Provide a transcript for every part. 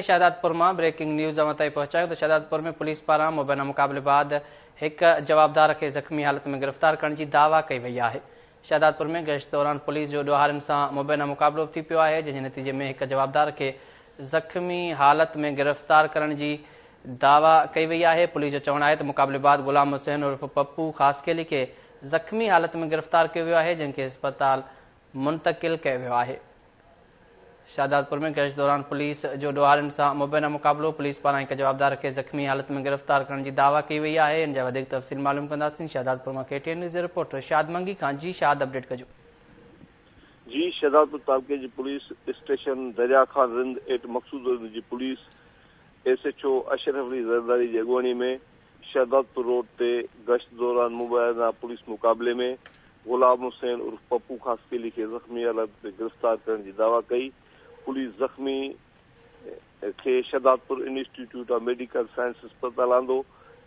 शादातपुर में breaking news ताईं पहुंचायूं तो शादातपुर में पुलिस पारां मुबैना मुक़ाबले बाद एक जवाबदार के ज़ख़्मी हालत में गिरफ़्तार करण की दावा कई वही है। शादातपुर में गश्त दौरान पुलिस जो ॾोहारियुनि सां मुबैना मुक़ाबलो थी पियो है, जंहिंजे नतीजे में एक जवाबदार के ज़ख़्मी हालत में गिरफ़्तार करण की दावा कई वही है। पुलिस जो चवण है तो मुक़ाबले बाद गुलाम हुसैन उर्फ पप्पू ख़ासकेली के ज़ख़्मी हालत में गिरफ़्तार किया वियो है, जंहिंखे अस्पताल मुंतकिल किया वियो है। शादातपुर में गश्त दौरान पुलिस जो ॾोहारियुनि सां मुबैना मुक़ाबलो पुलिस पारां एक जवाबदार के ज़ख़्मी हालत में गिरफ़्तार करण की दावा कई वही है। इन जा वधीक तफ़सील मालूम कंदासीं। शादातपुर में KTN न्यूज़ रिपोर्टर शाद मंगी खां। जी शाद, अपडेट कजो। जी, शादातपुर तालुके जी पुलिस स्टेशन दरिया खान रिंद एट मकसूद जी पुलिस SHO अशरफ अली ज़रदारी जी अगवानी में शादातपुर रोड ते गश्त दौरान मुबैना पुलिस मुक़ाबले में गुलाम हुसैन उर्फ पप्पू ख़ासकेली के ज़ख़्मी हालत में गिरफ़्तार करण की दावा कई। पुलिस ज़ख़्मी के शादातपुर इंस्टीट्यूट ऑफ मेडिकल साइंस अस्पताल आंदो,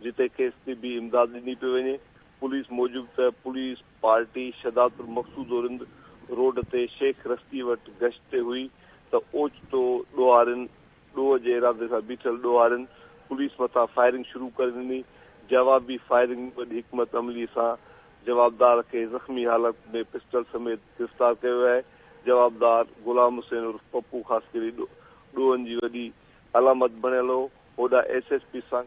जिते केस तिबी इमदाद ॾिनी पई वञे। पुलिस मूजिब त पुलिस पार्टी शादातपुर मकसूद रिंद रोड ते शेख रस्ती वटि गश्त ते हुई त ओचितो ॾोह जे इरादे सां बीठल ॾोहारियुनि पुलिस मथां फायरिंग शुरू करे ॾिनी। जवाबी फायरिंग वॾी हिकमत अमली सां जवाबदार के ज़ख़्मी हालत में पिस्टल समेत गिरफ़्तार किया है। जवाबदार गुलाम हुसैन उर्फ पप्पू ख़ासकेली ॾोहनि जी वॾी अलामत बणियल हो। होॾा SSP सां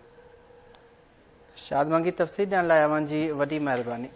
शाद मंगी तफ़सील ॾियण लाइ अवां जी वॾी महिरबानी।